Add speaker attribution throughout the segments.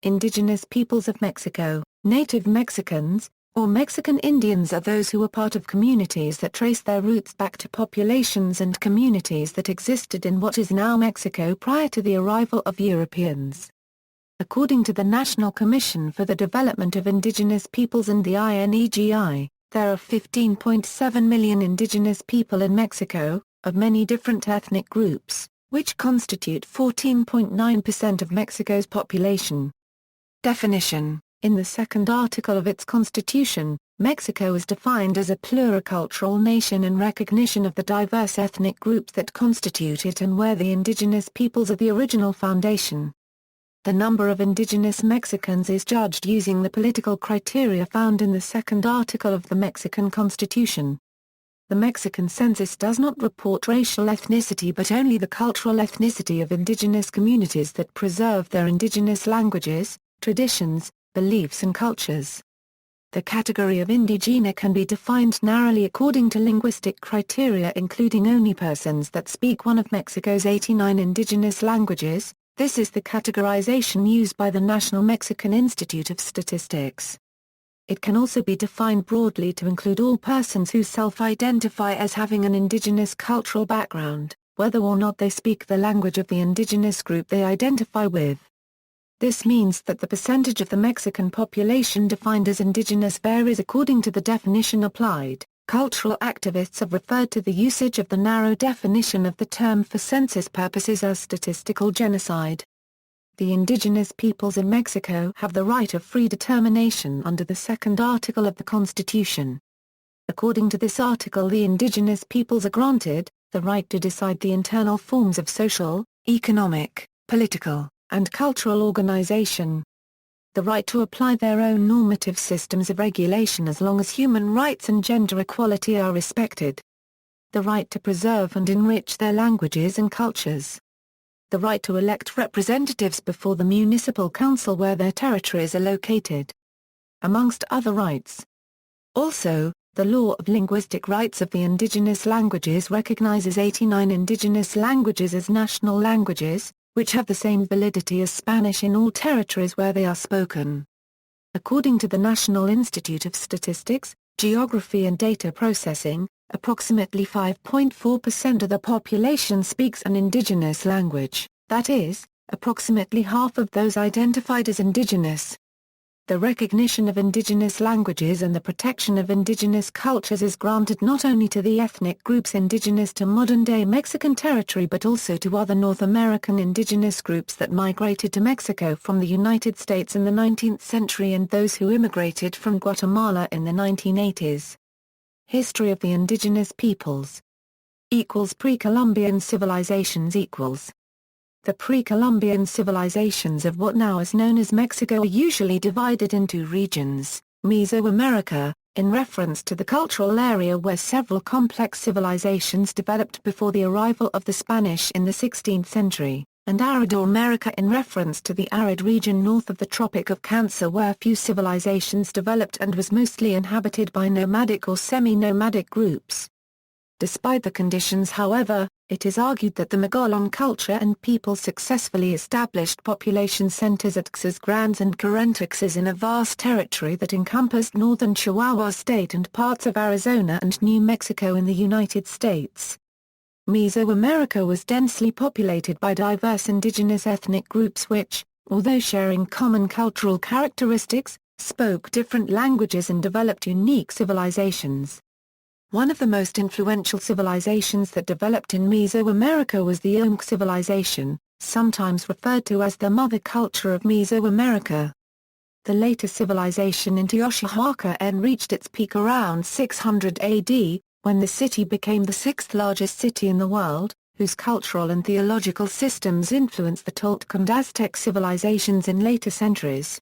Speaker 1: Indigenous peoples of Mexico, native Mexicans, or Mexican Indians are those who are part of communities that trace their roots back to populations and communities that existed in what is now Mexico prior to the arrival of Europeans. According to the National Commission for the Development of Indigenous Peoples and the INEGI, there are 15.7 million indigenous people in Mexico, of many different ethnic groups, which constitute 14.9% of Mexico's population. Definition: in the second article of its constitution, Mexico is defined as a pluricultural nation in recognition of the diverse ethnic groups that constitute it and where the indigenous peoples are the original foundation. The number of indigenous Mexicans is judged using the political criteria found in the second article of the Mexican Constitution. The Mexican census does not report racial ethnicity but only the cultural ethnicity of indigenous communities that preserve their indigenous languages, traditions, beliefs and cultures. The category of indigene can be defined narrowly according to linguistic criteria including only persons that speak one of Mexico's 89 indigenous languages. This is the categorization used by the National Mexican Institute of Statistics. It can also be defined broadly to include all persons who self-identify as having an indigenous cultural background, whether or not they speak the language of the indigenous group they identify with. This means that the percentage of the Mexican population defined as indigenous varies according to the definition applied. Cultural activists have referred to the usage of the narrow definition of the term for census purposes as statistical genocide. The indigenous peoples in Mexico have the right of free determination under the second article of the Constitution. According to this article, the indigenous peoples are granted the right to decide the internal forms of social, economic, political, and cultural organization. The right to apply their own normative systems of regulation as long as human rights and gender equality are respected. The right to preserve and enrich their languages and cultures. The right to elect representatives before the municipal council where their territories are located. Amongst other rights. Also, the Law of Linguistic Rights of the Indigenous Languages recognizes 89 indigenous languages as national languages, which have the same validity as Spanish in all territories where they are spoken. According to the National Institute of Statistics, Geography and Data Processing, approximately 5.4% of the population speaks an indigenous language, that is, approximately half of those identified as indigenous. The recognition of indigenous languages and the protection of indigenous cultures is granted not only to the ethnic groups indigenous to modern-day Mexican territory but also to other North American indigenous groups that migrated to Mexico from the United States in the 19th century and those who immigrated from Guatemala in the 1980s. History of the indigenous peoples. Pre-Columbian civilizations equals. The pre-Columbian civilizations of what now is known as Mexico are usually divided into regions: Mesoamerica, in reference to the cultural area where several complex civilizations developed before the arrival of the Spanish in the 16th century, and Aridoamerica in reference to the arid region north of the Tropic of Cancer where few civilizations developed and was mostly inhabited by nomadic or semi-nomadic groups. Despite the conditions, however, it is argued that the Mogollon culture and people successfully established population centers at Xas Grandes and Correntuxes in a vast territory that encompassed northern Chihuahua State and parts of Arizona and New Mexico in the United States. Mesoamerica was densely populated by diverse indigenous ethnic groups which, although sharing common cultural characteristics, spoke different languages and developed unique civilizations. One of the most influential civilizations that developed in Mesoamerica was the Olmec civilization, sometimes referred to as the mother culture of Mesoamerica. The later civilization in Teotihuacan reached its peak around 600 AD, when the city became the sixth largest city in the world, whose cultural and theological systems influenced the Toltec and Aztec civilizations in later centuries.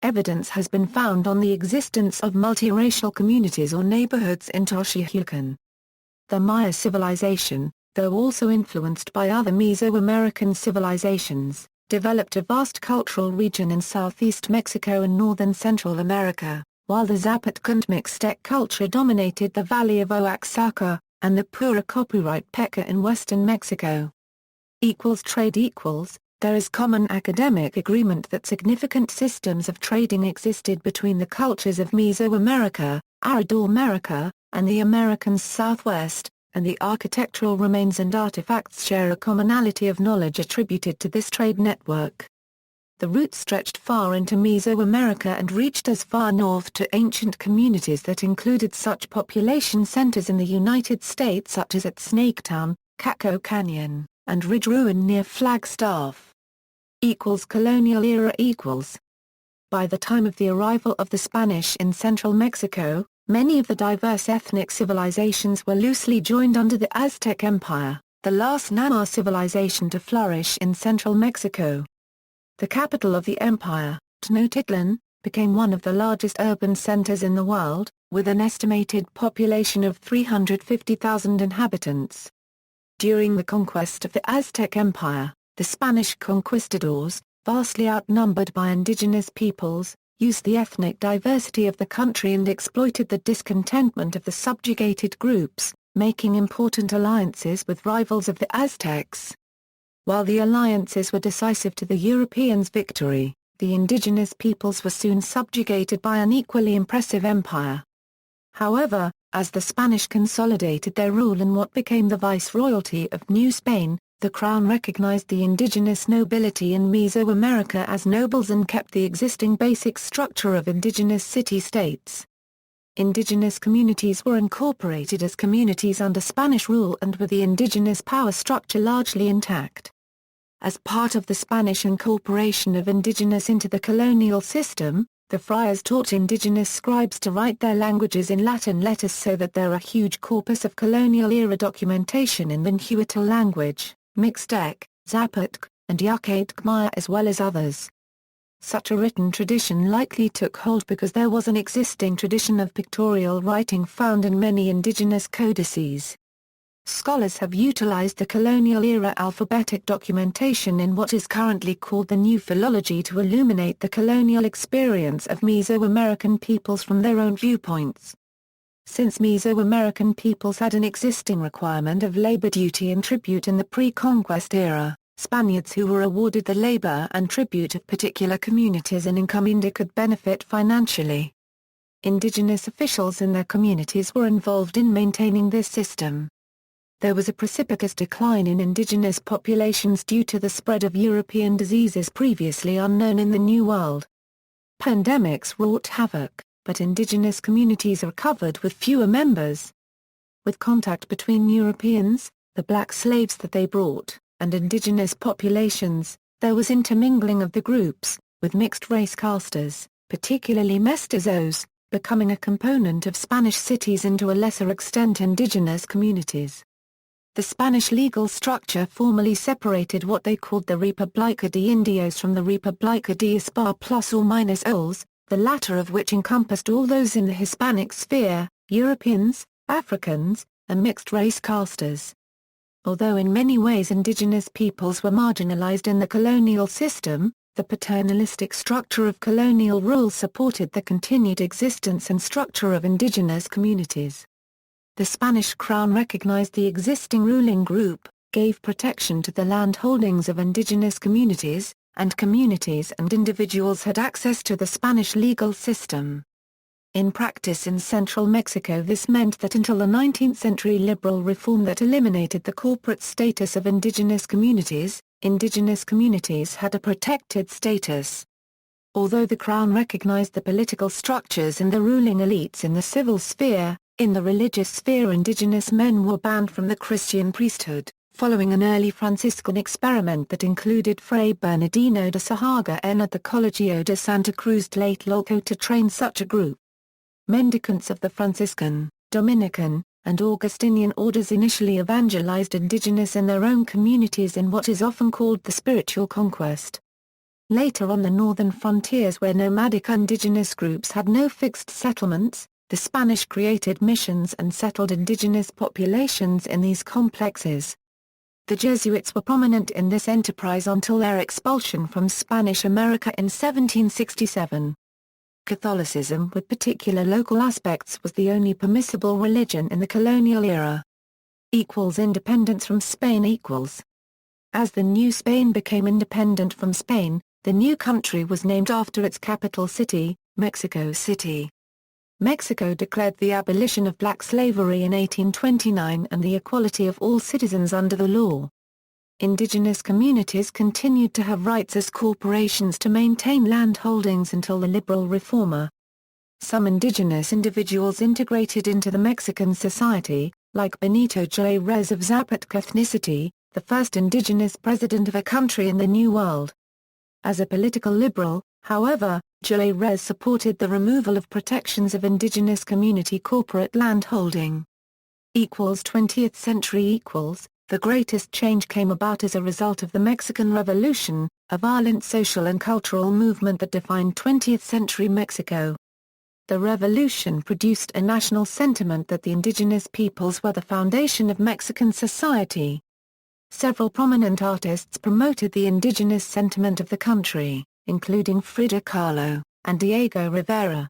Speaker 1: Evidence has been found on the existence of multiracial communities or neighborhoods in Teotihuacan. The Maya civilization, though also influenced by other Mesoamerican civilizations, developed a vast cultural region in southeast Mexico and northern Central America, while the Zapotec and Mixtec culture dominated the valley of Oaxaca, and the Pura Copyright Peca in western Mexico. Trade. There is common academic agreement that significant systems of trading existed between the cultures of Mesoamerica, Aridoamerica, and the Americas Southwest, and the architectural remains and artifacts share a commonality of knowledge attributed to this trade network. The route stretched far into Mesoamerica and reached as far north to ancient communities that included such population centers in the United States such as at Snaketown, Caco Canyon, and Ridge Ruin near Flagstaff. Colonial era equals. By the time of the arrival of the Spanish in central Mexico, many of the diverse ethnic civilizations were loosely joined under the Aztec Empire, the last Nama civilization to flourish in central Mexico. The capital of the empire, Tenochtitlan, became one of the largest urban centers in the world, with an estimated population of 350,000 inhabitants. During the conquest of the Aztec Empire, the Spanish conquistadors, vastly outnumbered by indigenous peoples, used the ethnic diversity of the country and exploited the discontentment of the subjugated groups, making important alliances with rivals of the Aztecs. While the alliances were decisive to the Europeans' victory, the indigenous peoples were soon subjugated by an equally impressive empire. However, as the Spanish consolidated their rule in what became the viceroyalty of New Spain, the crown recognized the indigenous nobility in Mesoamerica as nobles and kept the existing basic structure of indigenous city-states. Indigenous communities were incorporated as communities under Spanish rule and with the indigenous power structure largely intact. As part of the Spanish incorporation of indigenous into the colonial system, the friars taught indigenous scribes to write their languages in Latin letters so that there are a huge corpus of colonial-era documentation in Nahuatl language, Mixtec, Zapotec, and Yucatec Maya as well as others. Such a written tradition likely took hold because there was an existing tradition of pictorial writing found in many indigenous codices. Scholars have utilized the colonial-era alphabetic documentation in what is currently called the New Philology to illuminate the colonial experience of Mesoamerican peoples from their own viewpoints. Since Mesoamerican peoples had an existing requirement of labor duty and tribute in the pre-conquest era, Spaniards who were awarded the labor and tribute of particular communities in Encomienda could benefit financially. Indigenous officials in their communities were involved in maintaining this system. There was a precipitous decline in indigenous populations due to the spread of European diseases previously unknown in the New World. Pandemics wrought havoc, but indigenous communities recovered with fewer members. With contact between Europeans, the black slaves that they brought, and indigenous populations, there was intermingling of the groups, with mixed-race casters, particularly mestizos, becoming a component of Spanish cities and to a lesser extent indigenous communities. The Spanish legal structure formally separated what they called the República de Indios from the República de España plus or minus ols, the latter of which encompassed all those in the Hispanic sphere, Europeans, Africans, and mixed-race casters. Although in many ways indigenous peoples were marginalized in the colonial system, the paternalistic structure of colonial rule supported the continued existence and structure of indigenous communities. The Spanish crown recognized the existing ruling group, gave protection to the land holdings of indigenous communities, and communities and individuals had access to the Spanish legal system. In practice in central Mexico this meant that until the 19th century liberal reform that eliminated the corporate status of indigenous communities had a protected status. Although the crown recognized the political structures and the ruling elites in the civil sphere, in the religious sphere indigenous men were banned from the Christian priesthood, following an early Franciscan experiment that included Fray Bernardino de Sahagún at the Colegio de Santa Cruz Tlatelolco to train such a group. Mendicants of the Franciscan, Dominican, and Augustinian orders initially evangelized indigenous in their own communities in what is often called the spiritual conquest. Later on the northern frontiers where nomadic indigenous groups had no fixed settlements, the Spanish created missions and settled indigenous populations in these complexes. The Jesuits were prominent in this enterprise until their expulsion from Spanish America in 1767. Catholicism with particular local aspects was the only permissible religion in the colonial era. Independence from Spain . As the new Spain became independent from Spain, the new country was named after its capital city, Mexico City. Mexico declared the abolition of black slavery in 1829 and the equality of all citizens under the law. Indigenous communities continued to have rights as corporations to maintain land holdings until the liberal reformer. Some indigenous individuals integrated into the Mexican society, like Benito Juárez of Zapoteca ethnicity, the first indigenous president of a country in the New World. As a political liberal, however, Juárez supported the removal of protections of indigenous community corporate land holding. 20th century The greatest change came about as a result of the Mexican Revolution, a violent social and cultural movement that defined 20th century Mexico. The revolution produced a national sentiment that the indigenous peoples were the foundation of Mexican society. Several prominent artists promoted the indigenous sentiment of the country, including Frida Kahlo and Diego Rivera.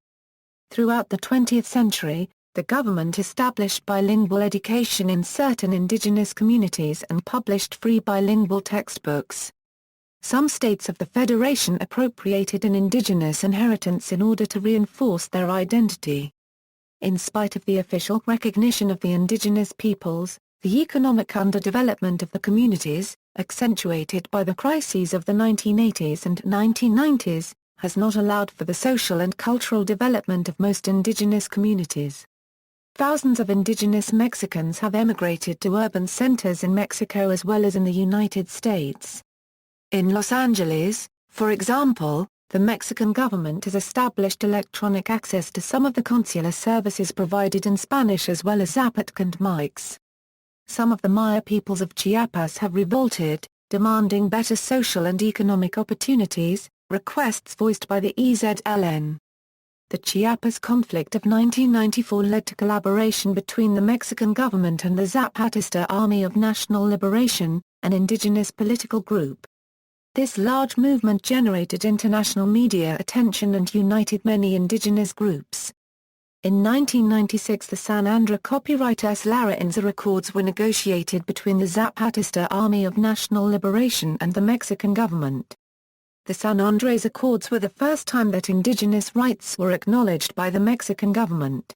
Speaker 1: Throughout the 20th century, the government established bilingual education in certain indigenous communities and published free bilingual textbooks. Some states of the Federation appropriated an indigenous inheritance in order to reinforce their identity. In spite of the official recognition of the indigenous peoples, the economic underdevelopment of the communities, accentuated by the crises of the 1980s and 1990s, has not allowed for the social and cultural development of most indigenous communities. Thousands of indigenous Mexicans have emigrated to urban centers in Mexico as well as in the United States. In Los Angeles, for example, the Mexican government has established electronic access to some of the consular services provided in Spanish as well as Zapotecan and Mixteco. Some of the Maya peoples of Chiapas have revolted, demanding better social and economic opportunities, requests voiced by the EZLN. The Chiapas conflict of 1994 led to collaboration between the Mexican government and the Zapatista Army of National Liberation, an indigenous political group. This large movement generated international media attention and united many indigenous groups. In 1996 the San Andrés Copyright La Rainza records were negotiated between the Zapatista Army of National Liberation and the Mexican government. The San Andrés Accords were the first time that indigenous rights were acknowledged by the Mexican government.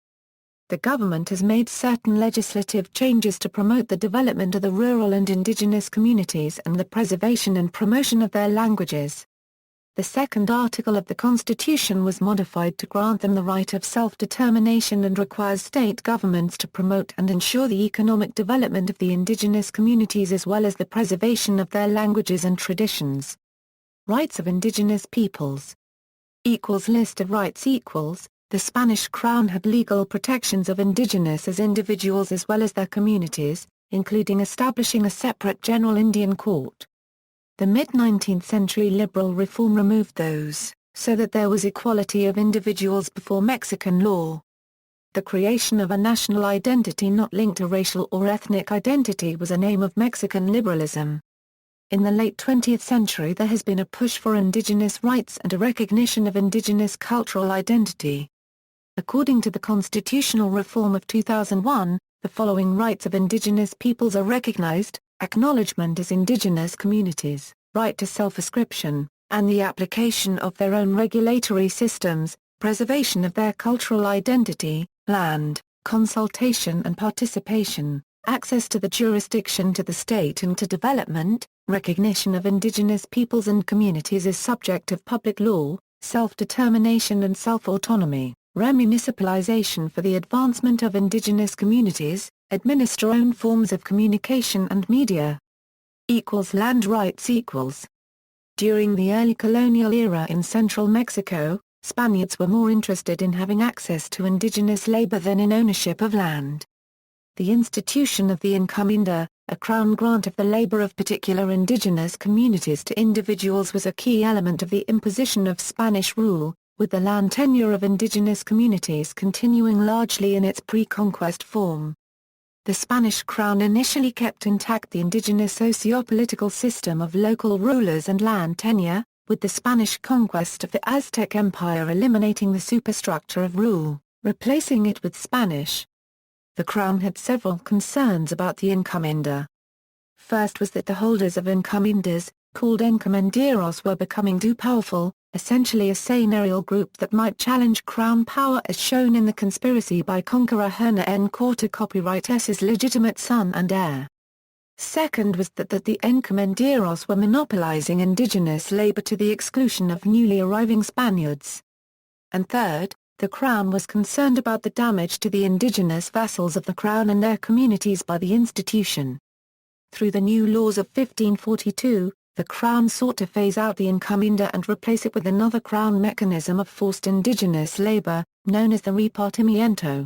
Speaker 1: The government has made certain legislative changes to promote the development of the rural and indigenous communities and the preservation and promotion of their languages. The second article of the Constitution was modified to grant them the right of self-determination and requires state governments to promote and ensure the economic development of the indigenous communities as well as the preservation of their languages and traditions. Rights of indigenous peoples. List of rights. The Spanish Crown had legal protections of indigenous as individuals as well as their communities, including establishing a separate general Indian court. The mid-19th century liberal reform removed those, so that there was equality of individuals before Mexican law. The creation of a national identity not linked to racial or ethnic identity was an aim of Mexican liberalism. In the late 20th century there has been a push for indigenous rights and a recognition of indigenous cultural identity. According to the constitutional reform of 2001, the following rights of indigenous peoples are recognized: acknowledgement as indigenous communities, right to self-ascription, and the application of their own regulatory systems, preservation of their cultural identity, land, consultation and participation, access to the jurisdiction to the state and to development, recognition of indigenous peoples and communities as subject of public law, self-determination and self-autonomy, remunicipalization for the advancement of indigenous communities, administer own forms of communication and media. Land rights. During the early colonial era in central Mexico, Spaniards were more interested in having access to indigenous labor than in ownership of land. The institution of the encomienda, a crown grant of the labor of particular indigenous communities to individuals, was a key element of the imposition of Spanish rule, with the land tenure of indigenous communities continuing largely in its pre-conquest form. The Spanish crown initially kept intact the indigenous socio-political system of local rulers and land tenure, with the Spanish conquest of the Aztec Empire eliminating the superstructure of rule, replacing it with Spanish. The crown had several concerns about the encomienda. First was that the holders of encomiendas, called encomenderos, were becoming too powerful, essentially a seigneurial group that might challenge crown power as shown in the conspiracy by conqueror Herna en Corte copyright S's legitimate son and heir. Second was that the encomenderos were monopolizing indigenous labor to the exclusion of newly arriving Spaniards. And third, the Crown was concerned about the damage to the indigenous vassals of the Crown and their communities by the institution. Through the new laws of 1542, the Crown sought to phase out the encomienda and replace it with another Crown mechanism of forced indigenous labor, known as the repartimiento.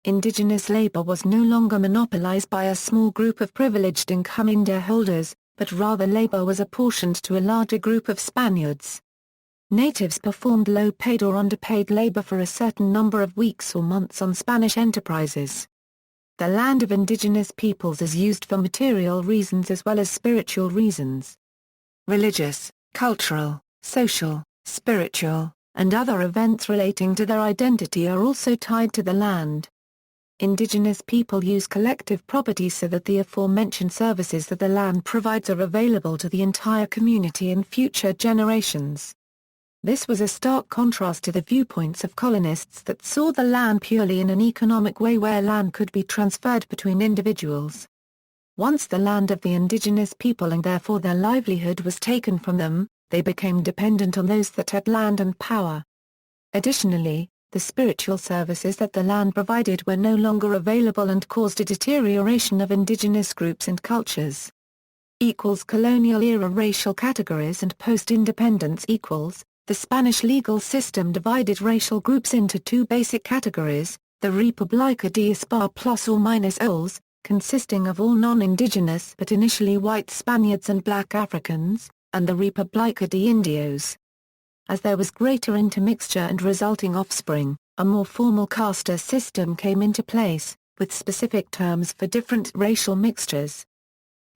Speaker 1: Indigenous labor was no longer monopolized by a small group of privileged encomienda holders, but rather labor was apportioned to a larger group of Spaniards. Natives performed low-paid or underpaid labor for a certain number of weeks or months on Spanish enterprises. The land of indigenous peoples is used for material reasons as well as spiritual reasons. Religious, cultural, social, spiritual, and other events relating to their identity are also tied to the land. Indigenous people use collective property so that the aforementioned services that the land provides are available to the entire community and future generations. This was a stark contrast to the viewpoints of colonists that saw the land purely in an economic way where land could be transferred between individuals. Once the land of the indigenous people and therefore their livelihood was taken from them, they became dependent on those that had land and power. Additionally, the spiritual services that the land provided were no longer available and caused a deterioration of indigenous groups and cultures. Colonial era racial categories and post-independence the Spanish legal system divided racial groups into two basic categories, the República de España plus or minus ols, consisting of all non-indigenous but initially white Spaniards and black Africans, and the República de Indios. As there was greater intermixture and resulting offspring, a more formal casta system came into place, with specific terms for different racial mixtures.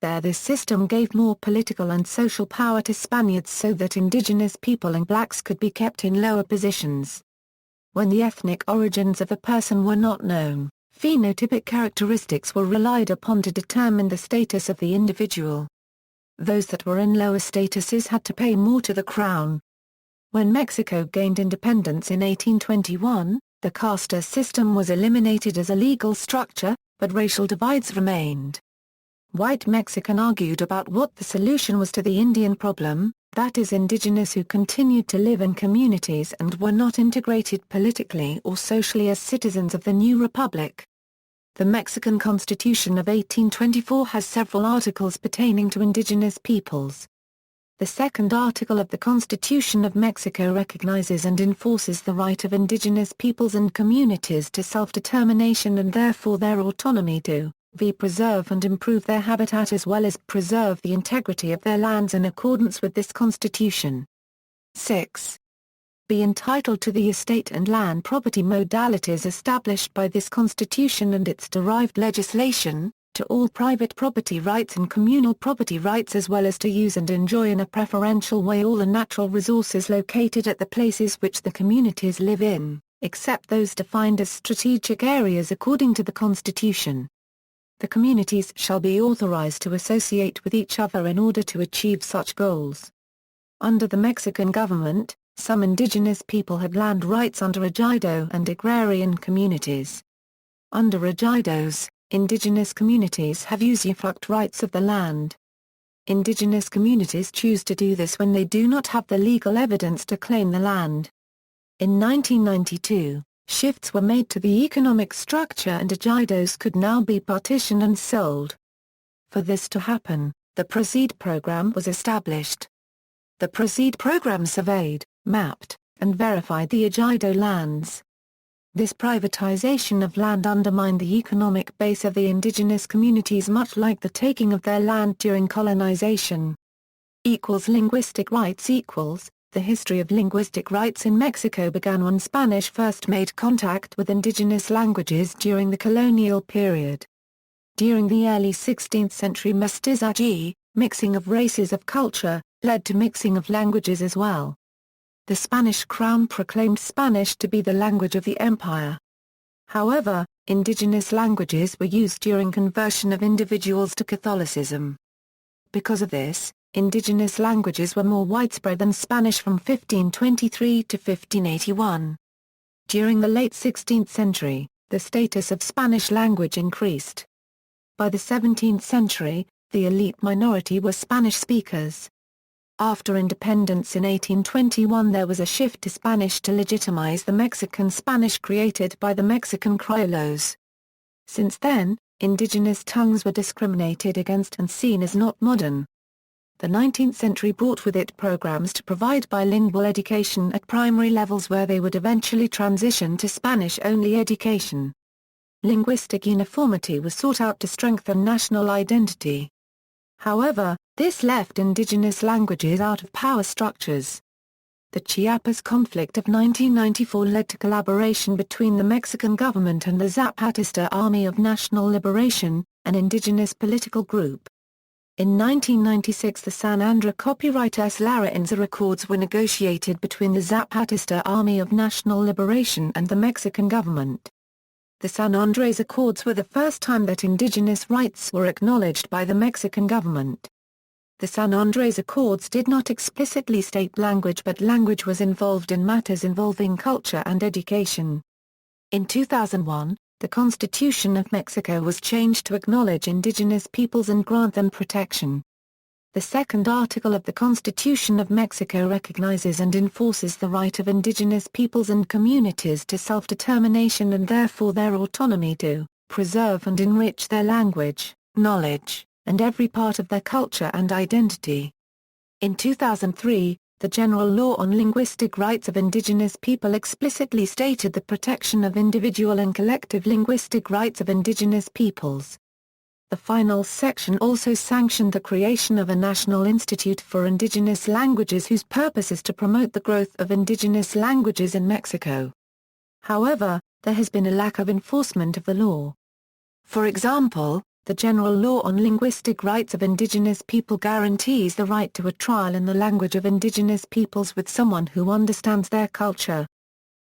Speaker 1: This system gave more political and social power to Spaniards so that indigenous people and blacks could be kept in lower positions. When the ethnic origins of a person were not known, phenotypic characteristics were relied upon to determine the status of the individual. Those that were in lower statuses had to pay more to the crown. When Mexico gained independence in 1821, the casta system was eliminated as a legal structure, but racial divides remained. White Mexican argued about what the solution was to the Indian problem, that is indigenous who continued to live in communities and were not integrated politically or socially as citizens of the new republic. The Mexican Constitution of 1824 has several articles pertaining to indigenous peoples. The second article of the Constitution of Mexico recognizes and enforces the right of indigenous peoples and communities to self-determination and therefore their autonomy to preserve and improve their habitat as well as preserve the integrity of their lands in accordance with this Constitution. 6. Be entitled to the estate and land property modalities established by this Constitution and its derived legislation, to all private property rights and communal property rights as well as to use and enjoy in a preferential way all the natural resources located at the places which the communities live in, except those defined as strategic areas according to the Constitution. The communities shall be authorized to associate with each other in order to achieve such goals. Under the Mexican government, some indigenous people had land rights under ejido and agrarian communities. Under ejidos, indigenous communities have usufruct rights of the land. Indigenous communities choose to do this when they do not have the legal evidence to claim the land. In 1992, shifts were made to the economic structure and ejidos could now be partitioned and sold. For this to happen, the PROCEED program was established. The PROCEED program surveyed, mapped, and verified the ejido lands. This privatization of land undermined the economic base of the indigenous communities much like the taking of their land during colonization. Linguistic rights The history of linguistic rights in Mexico began when Spanish first made contact with indigenous languages during the colonial period. During the early 16th century mestizaje, mixing of races of culture, led to mixing of languages as well. The Spanish crown proclaimed Spanish to be the language of the empire. However, indigenous languages were used during conversion of individuals to Catholicism. Because of this, indigenous languages were more widespread than Spanish from 1523 to 1581. During the late 16th century, the status of Spanish language increased. By the 17th century, the elite minority were Spanish speakers. After independence in 1821 there was a shift to Spanish to legitimize the Mexican Spanish created by the Mexican criollos. Since then, indigenous tongues were discriminated against and seen as not modern. The 19th century brought with it programs to provide bilingual education at primary levels where they would eventually transition to Spanish-only education. Linguistic uniformity was sought out to strengthen national identity. However, this left indigenous languages out of power structures. The Chiapas conflict of 1994 led to collaboration between the Mexican government and the Zapatista Army of National Liberation, an indigenous political group. In 1996 the San Andrés Copyright Lara Inza records were negotiated between the Zapatista Army of National Liberation and the Mexican government. The San Andrés Accords were the first time that indigenous rights were acknowledged by the Mexican government. The San Andrés Accords did not explicitly state language, but language was involved in matters involving culture and education. In 2001, the Constitution of Mexico was changed to acknowledge indigenous peoples and grant them protection. The second article of the Constitution of Mexico recognizes and enforces the right of indigenous peoples and communities to self-determination and therefore their autonomy to preserve and enrich their language, knowledge, and every part of their culture and identity. In 2003, the General Law on Linguistic Rights of Indigenous People explicitly stated the protection of individual and collective linguistic rights of indigenous peoples. The final section also sanctioned the creation of a National Institute for Indigenous Languages whose purpose is to promote the growth of indigenous languages in Mexico. However, there has been a lack of enforcement of the law. For example, the General Law on Linguistic Rights of Indigenous People guarantees the right to a trial in the language of indigenous peoples with someone who understands their culture.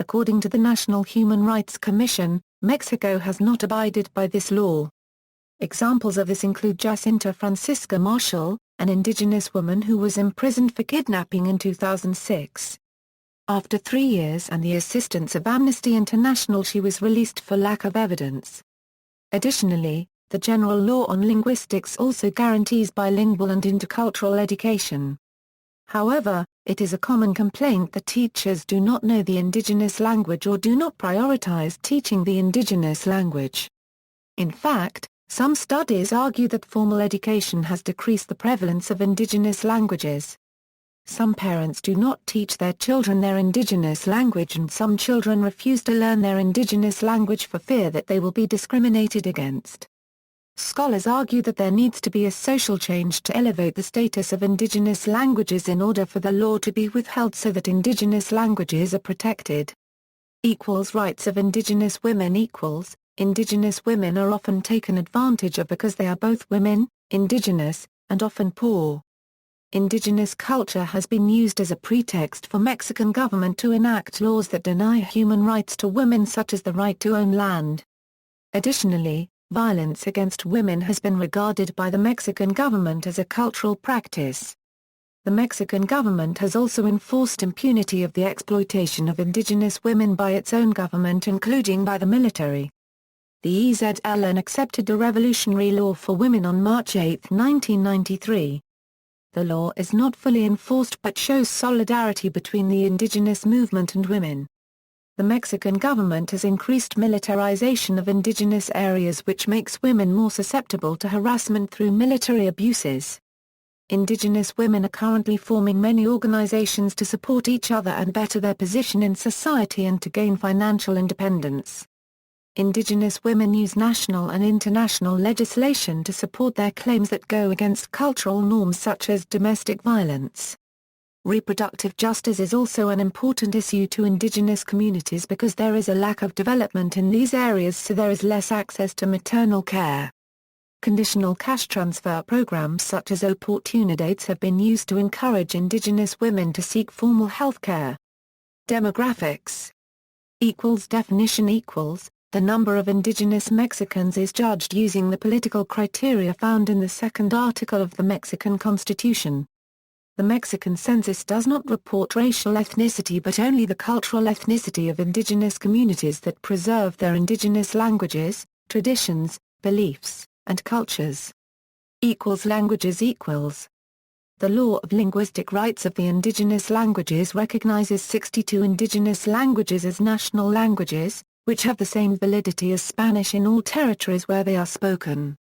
Speaker 1: According to the National Human Rights Commission, Mexico has not abided by this law. Examples of this include Jacinta Francisca Marshall, an indigenous woman who was imprisoned for kidnapping in 2006. After 3 years and the assistance of Amnesty International she was released for lack of evidence. Additionally, the General Law on Linguistics also guarantees bilingual and intercultural education. However, it is a common complaint that teachers do not know the indigenous language or do not prioritize teaching the indigenous language. In fact, some studies argue that formal education has decreased the prevalence of indigenous languages. Some parents do not teach their children their indigenous language and some children refuse to learn their indigenous language for fear that they will be discriminated against. Scholars argue that there needs to be a social change to elevate the status of indigenous languages in order for the law to be withheld so that indigenous languages are protected. Rights of indigenous women. Indigenous women are often taken advantage of because they are both women, indigenous, and often poor. Indigenous culture has been used as a pretext for Mexican government to enact laws that deny human rights to women such as the right to own land. Additionally, violence against women has been regarded by the Mexican government as a cultural practice. The Mexican government has also enforced impunity of the exploitation of indigenous women by its own government including by the military. The EZLN accepted a revolutionary law for women on March 8, 1993. The law is not fully enforced but shows solidarity between the indigenous movement and women. The Mexican government has increased militarization of indigenous areas which makes women more susceptible to harassment through military abuses. Indigenous women are currently forming many organizations to support each other and better their position in society and to gain financial independence. Indigenous women use national and international legislation to support their claims that go against cultural norms such as domestic violence. Reproductive justice is also an important issue to indigenous communities because there is a lack of development in these areas so there is less access to maternal care. Conditional cash transfer programs such as Oportunidades have been used to encourage indigenous women to seek formal health care. Demographics. Definition. The number of indigenous Mexicans is judged using the political criteria found in the second article of the Mexican Constitution. The Mexican census does not report racial ethnicity but only the cultural ethnicity of indigenous communities that preserve their indigenous languages, traditions, beliefs, and cultures. Languages equals. The Law of Linguistic Rights of the Indigenous Languages recognizes 62 indigenous languages as national languages, which have the same validity as Spanish in all territories where they are spoken.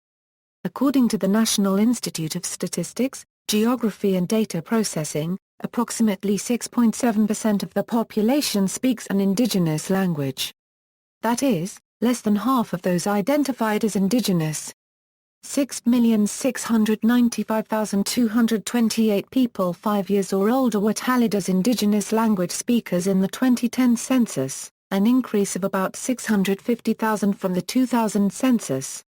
Speaker 1: According to the National Institute of Statistics, Geography and Data Processing, approximately 6.7% of the population speaks an indigenous language. That is, less than half of those identified as indigenous. 6,695,228 people 5 years or older were tallied as indigenous language speakers in the 2010 census, an increase of about 650,000 from the 2000 census.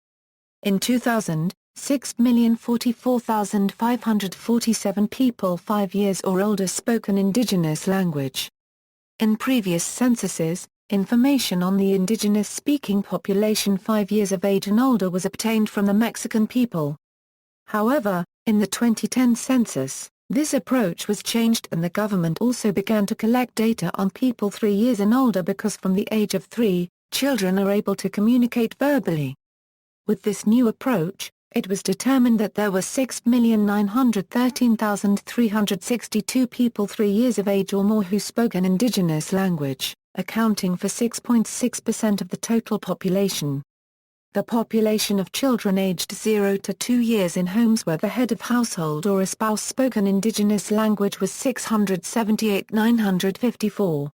Speaker 1: In 2000, 6,044,547 people 5 years or older spoke an indigenous language. In previous censuses, information on the indigenous-speaking population 5 years of age and older was obtained from the Mexican people. However, in the 2010 census, this approach was changed and the government also began to collect data on people 3 years and older because from the age of 3, children are able to communicate verbally. With this new approach, it was determined that there were 6,913,362 people 3 years of age or more who spoke an indigenous language, accounting for 6.6% of the total population. The population of children aged 0 to 2 years in homes where the head of household or a spouse spoke an indigenous language was 678,954.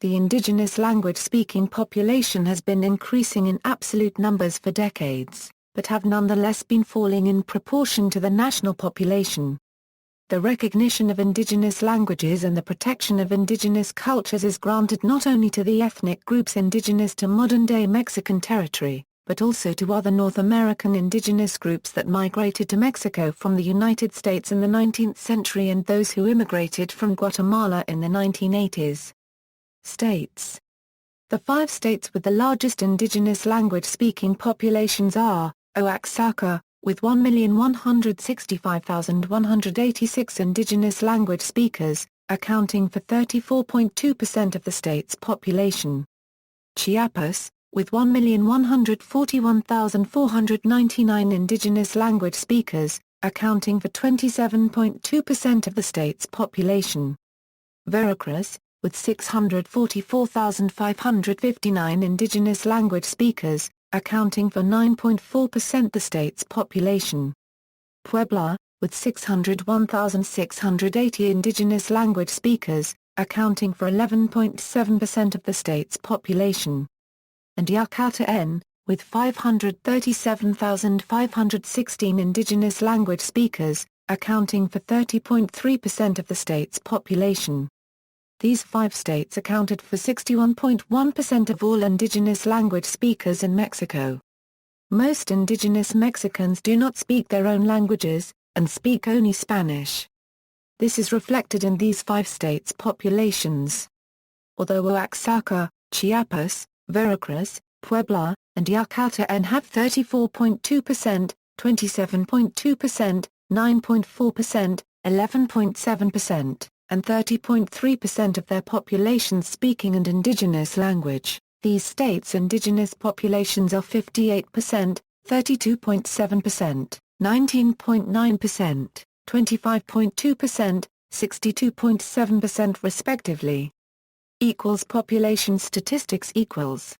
Speaker 1: The indigenous language-speaking population has been increasing in absolute numbers for decades, but have nonetheless been falling in proportion to the national population. The recognition of indigenous languages and the protection of indigenous cultures is granted not only to the ethnic groups indigenous to modern-day Mexican territory, but also to other North American indigenous groups that migrated to Mexico from the United States in the 19th century and those who immigrated from Guatemala in the 1980s. States. The 5 states with the largest indigenous language-speaking populations are, Oaxaca, with 1,165,186 indigenous language speakers, accounting for 34.2% of the state's population. Chiapas, with 1,141,499 indigenous language speakers, accounting for 27.2% of the state's population. Veracruz, with 644,559 indigenous language speakers, accounting for 9.4% the state's population. Puebla, with 601,680 indigenous language speakers, accounting for 11.7% of the state's population. And Yucatán, with 537,516 indigenous language speakers, accounting for 30.3% of the state's population. These 5 states accounted for 61.1% of all indigenous language speakers in Mexico. Most indigenous Mexicans do not speak their own languages, and speak only Spanish. This is reflected in these 5 states' populations. Although Oaxaca, Chiapas, Veracruz, Puebla, and Yucatán have 34.2%, 27.2%, 9.4%, 11.7%, and 30.3% of their populations speaking an indigenous language, these states' indigenous populations are 58%, 32.7%, 19.9%, 25.2%, 62.7% respectively. Population statistics equals.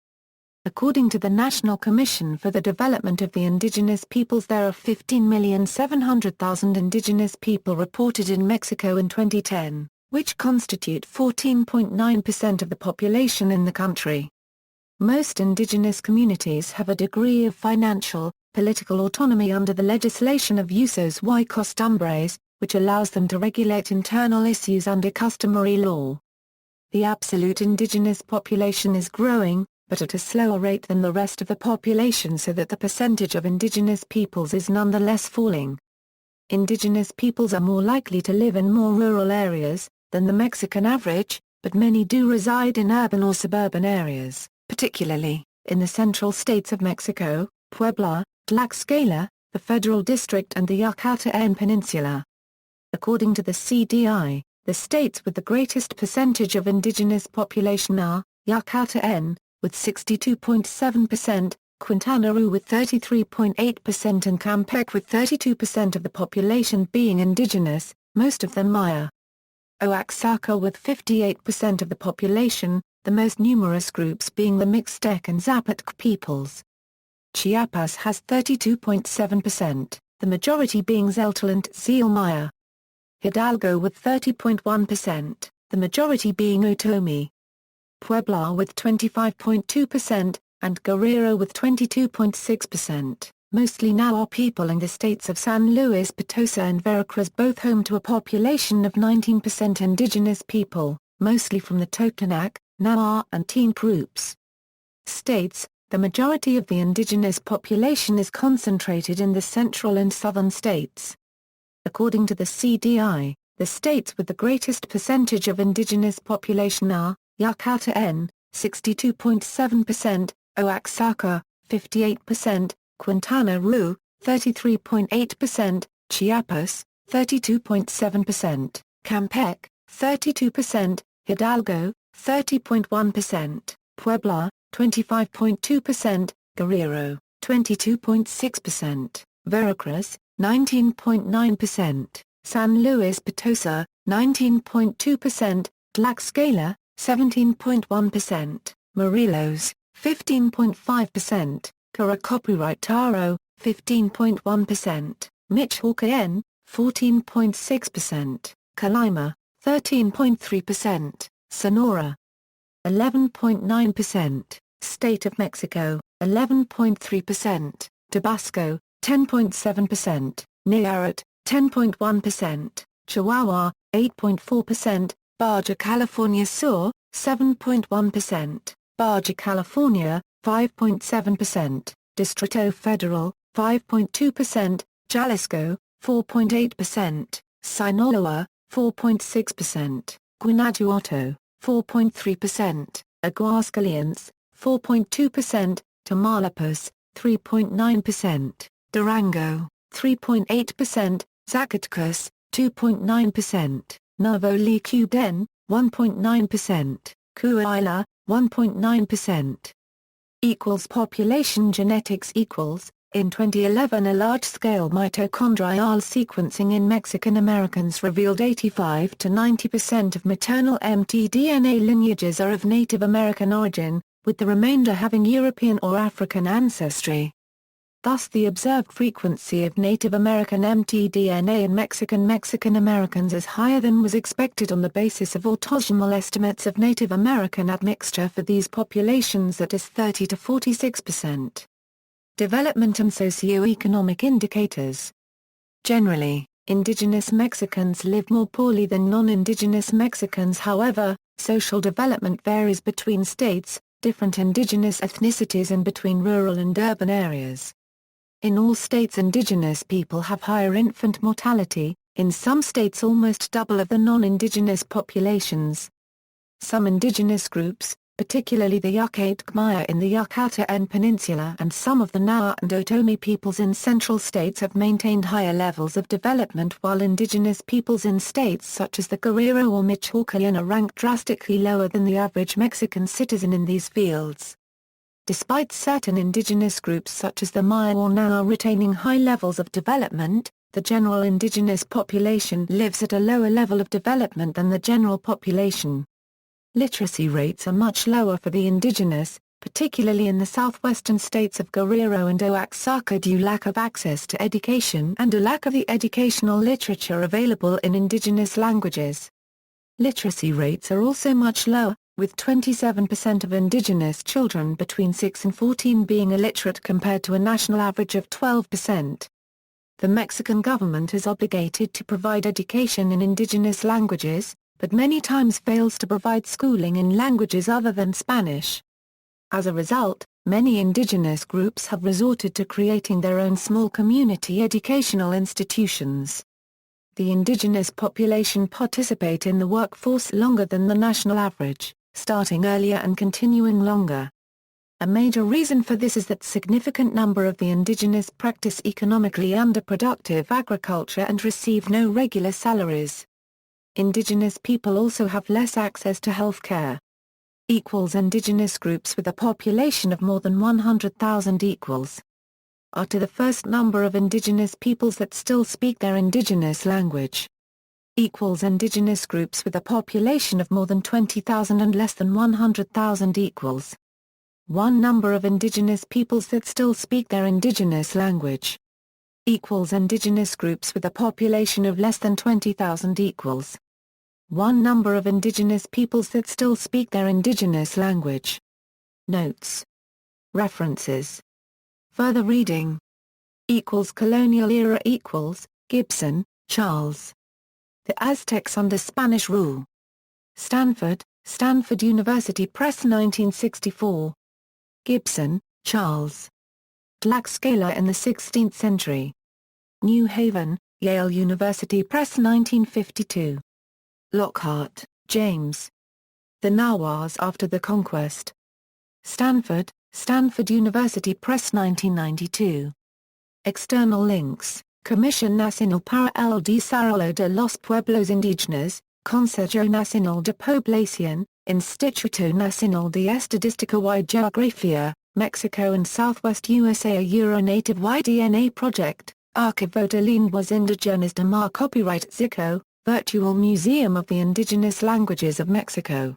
Speaker 1: According to the National Commission for the Development of the Indigenous Peoples, there are 15,700,000 indigenous people reported in Mexico in 2010, which constitute 14.9% of the population in the country. Most indigenous communities have a degree of financial, political autonomy under the legislation of usos y costumbres, which allows them to regulate internal issues under customary law. The absolute indigenous population is growing, but at a slower rate than the rest of the population, so that the percentage of indigenous peoples is nonetheless falling. Indigenous peoples are more likely to live in more rural areas than the Mexican average, but many do reside in urban or suburban areas, particularly in the central states of Mexico, Puebla, Tlaxcala, the Federal District and the Yucatan Peninsula. According to the CDI, the states with the greatest percentage of indigenous population are, Yucatan, with 62.7%, Quintana Roo with 33.8% and Campeche with 32% of the population being indigenous, most of them Maya. Oaxaca with 58% of the population, the most numerous groups being the Mixtec and Zapotec peoples. Chiapas has 32.7%, the majority being Tzeltal and Tzel Maya. Hidalgo with 30.1%, the majority being Otomi. Puebla with 25.2%, and Guerrero with 22.6%, mostly Nahua people, and the states of San Luis Potosi and Veracruz, both home to a population of 19% indigenous people, mostly from the Totonac, Nahua and Teen groups. States: the majority of the indigenous population is concentrated in the central and southern states. According to the CDI, the states with the greatest percentage of indigenous population are, Yucatan, 62.7%, Oaxaca, 58%, Quintana Roo, 33.8%, Chiapas, 32.7%, Campeche, 32%, Hidalgo, 30.1%, Puebla, 25.2%, Guerrero, 22.6%, Veracruz, 19.9%, San Luis Potosi, 19.2%, Tlaxcala, 17.1%, Morelos, 15.5%, Caracopuritaro, 15.1%, Michoacán, 14.6%, Colima, 13.3%, Sonora, 11.9%, State of Mexico, 11.3%, Tabasco, 10.7%, Nayarit, 10.1%, Chihuahua, 8.4%, Baja California Sur, 7.1%, Baja California, 5.7%, Distrito Federal, 5.2%, Jalisco, 4.8%, Sinaloa, 4.6%, Guanajuato, 4.3%, Aguascalientes, 4.2%, Tamaulipas, 3.9%, Durango, 3.8%, Zacatecas, 2.9%, Nuevo León, 1.9%, Coahuila, 1.9%. Population genetics equals, in 2011 a large-scale mitochondrial sequencing in Mexican Americans revealed 85 to 90% of maternal mtDNA lineages are of Native American origin, with the remainder having European or African ancestry. Thus the observed frequency of Native American mtDNA in Mexican Americans is higher than was expected on the basis of autosomal estimates of Native American admixture for these populations, that is 30 to 46%. Development and socioeconomic indicators. Generally, indigenous Mexicans live more poorly than non-indigenous Mexicans. However, social development varies between states, different indigenous ethnicities and between rural and urban areas. In all states, indigenous people have higher infant mortality, in some states almost double of the non-indigenous populations. Some indigenous groups, particularly the Yucatec Maya in the Yucatan Peninsula and some of the Nahua and Otomi peoples in central states, have maintained higher levels of development, while indigenous peoples in states such as the Guerrero or Michoacán are ranked drastically lower than the average Mexican citizen in these fields. Despite certain indigenous groups such as the Maya or Nahua retaining high levels of development, the general indigenous population lives at a lower level of development than the general population. Literacy rates are much lower for the indigenous, particularly in the southwestern states of Guerrero and Oaxaca, due lack of access to education and a lack of the educational literature available in indigenous languages. Literacy rates are also much lower, with 27% of indigenous children between 6 and 14 being illiterate compared to a national average of 12%. The Mexican government is obligated to provide education in indigenous languages, but many times fails to provide schooling in languages other than Spanish. As a result, many indigenous groups have resorted to creating their own small community educational institutions. The indigenous population participate in the workforce longer than the national average, starting earlier and continuing longer. A major reason for this is that significant number of the indigenous practice economically underproductive agriculture and receive no regular salaries. Indigenous people also have less access to health care. Indigenous groups with a population of more than 100,000 are to the first number of indigenous peoples that still speak their indigenous language. Indigenous groups with a population of more than 20,000 and less than 100,000 one number of indigenous peoples that still speak their indigenous language. Indigenous groups with a population of less than 20,000 one number of indigenous peoples that still speak their indigenous language. Notes. References. Further reading. Colonial era Gibson, Charles. The Aztecs under Spanish rule. Stanford, Stanford University Press 1964. Gibson, Charles. Tlaxcala in the 16th Century. New Haven, Yale University Press 1952. Lockhart, James. The Nahuas After the Conquest. Stanford, Stanford University Press 1992. External links, Comisión Nacional para el Desarrollo de los Pueblos Indígenas, Consejo Nacional de Población, Instituto Nacional de Estadística y Geografía, Mexico and Southwest USA. A Euro-Native Y-DNA Project, Archivo de Lenguas Indígenas de Mar. Copyright Zico, Virtual Museum of the Indigenous Languages of Mexico.